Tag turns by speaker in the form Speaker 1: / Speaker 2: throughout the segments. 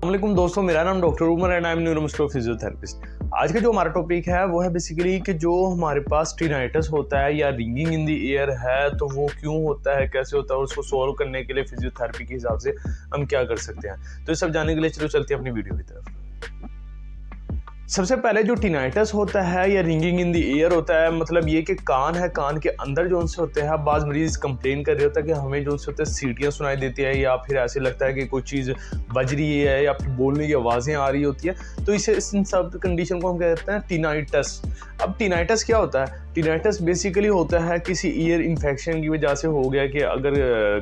Speaker 1: अस्सलामुअलैकुम दोस्तों, मेरा नाम doctor Umar and I am neuromuscular physiotherapist. आज का जो हमारा टॉपिक है वो है बेसिकली कि जो हमारे पास टिनाइटस होता है या रिंगिंग इन द ईयर है तो वो क्यों होता है, कैसे होता है और उसको सॉल्व करने के लिए फिजियोथेरेपी के हिसाब से हम क्या कर सकते हैं। तो ये सब जानने के लिए चलो चलते हैं अपनी वीडियो की तरफ। सबसे पहले जो टिनाइटस होता है या रिंगिंग इन द ईयर होता है, मतलब ये कि कान है, कान के अंदर जो उनसे होते हैं, बाज़ मरीज कंप्लेन कर रहे होता है कि हमें जो उनसे होते हैं सीटियाँ सुनाई देती है या फिर ऐसे लगता है कि कोई चीज़ बज रही है या फिर बोलने की आवाज़ें आ रही होती है। तो इसे इन सब कंडीशन को हम कहते हैं टिनाइटस। अब टिनाइटस क्या होता है? टिनाइटस बेसिकली होता है किसी ईयर इन्फेक्शन की वजह से हो गया कि अगर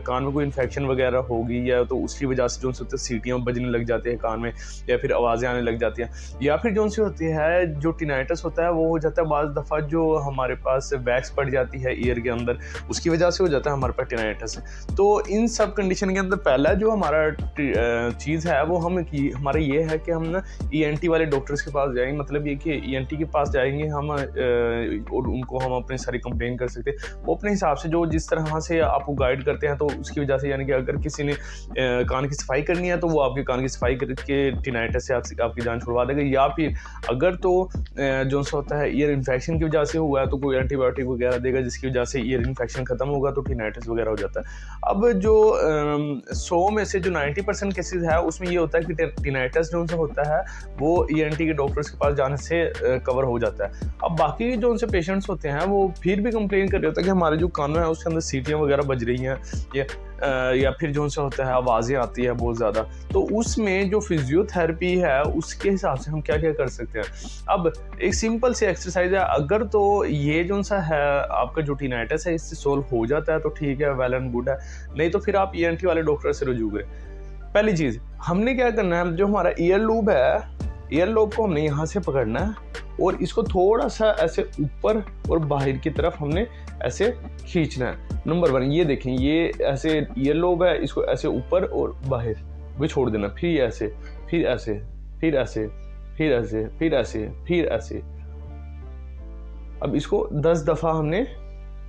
Speaker 1: कान में कोई इन्फेक्शन वगैरह होगी या तो उसकी वजह से जो उनसे होते हैं सीटियाँ बजने लग जाती है कान में या फिर आवाज़ें आने लग जाती हैं, या फिर जो होती है जो टिनाइटस होता है वो हो जाता है बाज़ दफ़ा जो हमारे पास वैक्स पड़ जाती है ईयर के अंदर, उसकी वजह से हो जाता है हमारे पास टिनाइटस। तो इन सब कंडीशन के अंदर पहला जो हमारा चीज़ है वो हमारा ये है कि हम ना ईएनटी वाले डॉक्टर्स के पास जाएंगे। मतलब ये कि ईएनटी के पास जाएंगे हम और उनको हम अपनी सारी कंप्लेन कर सकते हैं। वो अपने हिसाब से जो जिस तरह से आपको गाइड करते हैं तो उसकी वजह से, यानी कि अगर किसी ने कान की सफाई करनी है तो वो आपके कान की सफाई करके टिनाइटस से आपकी जान छुड़वा देगा, या फिर अगर तो जो सा होता है ईयर इन्फेक्शन की वजह से हुआ है तो कोई एंटीबायोटिक वगैरह देगा जिसकी वजह से ईयर इन्फेक्शन खत्म होगा तो टिनाइटस वगैरह हो जाता है। अब जो 100 में से जो 90% केसेस है उसमें ये होता है कि टिनाइटस जो उनसे होता है वो ईएनटी के डॉक्टर्स के पास जाने से कवर हो जाता है। अब बाकी जो उनसे पेशेंट्स होते हैं वो फिर भी कंप्लेन कर रहे होते हैं कि हमारे जो कान है उसके अंदर सीटियाँ वगैरह बज रही हैं या फिर जो उनसे होता है आवाज़ें आती है बहुत ज़्यादा। तो उसमें जो फिजियोथेरेपी है उसके हिसाब से हम क्या क्या कर सकते हैं। अब एक सिंपल सी एक्सरसाइज है, अगर तो ये जो सा है आपका जो टिनाइटस है इससे सोल्व हो जाता है तो ठीक है, वेल एंड गुड है, नहीं तो फिर आप ईएनटी वाले डॉक्टर से रुजू करें। पहली चीज़ हमने क्या करना है, जो हमारा ईयर लूब है, ईयर लूब को हमने यहाँ से पकड़ना है और इसको थोड़ा सा ऐसे ऊपर और बाहर की तरफ हमने ऐसे खींचना है। नंबर 1 ये देखें, ये ऐसे ईयर लोब है, इसको ऐसे ऊपर और बाहर भी छोड़ देना, फिर ऐसे, फिर ऐसे, फिर ऐसे, फिर ऐसे, फिर ऐसे, फिर ऐसे। अब इसको 10 दफ़ा हमने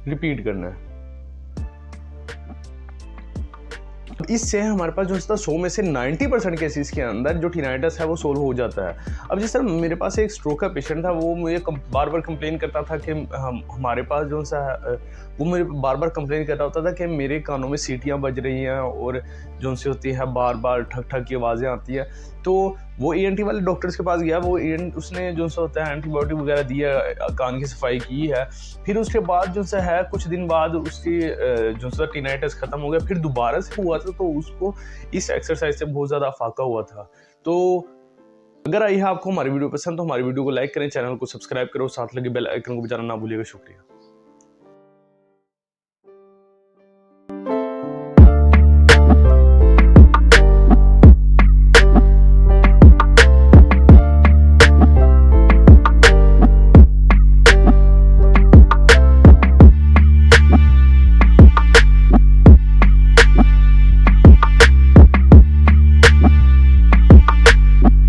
Speaker 1: रिपीट करना है। इससे हमारे पास जो 100 में से 90% केसेस के अंदर जो टिनाइटस है वो सोल्व हो जाता है। अब जिस तरह मेरे पास एक स्ट्रोक का पेशेंट था, वो मुझे बार बार कंप्लेन करता था कि हमारे पास जो सा वो मुझे बार बार कंप्लेन कर रहा होता था कि मेरे कानों में सीटियाँ बज रही हैं और जो उनसे होती है बार बार ठक ठक की आवाज़ें आती है। तो वो ईएनटी वाले डॉक्टर्स के पास गया, वो उसने जो सा होता है एंटीबायोटिक वगैरह दिया, कान की सफाई की है। फिर उसके बाद जो सा है कुछ दिन बाद उसकी जो सा टिनाइटस ख़त्म हो गया, फिर दोबारा से हुआ था तो उसको इस एक्सरसाइज से बहुत ज़्यादा फाका हुआ था। तो अगर आई है आपको हमारी वीडियो पसंद तो हमारी वीडियो को लाइक करें, चैनल को सब्सक्राइब करो, साथ लगे बेल आइकन को बजाना ना भूलिएगा। शुक्रिया।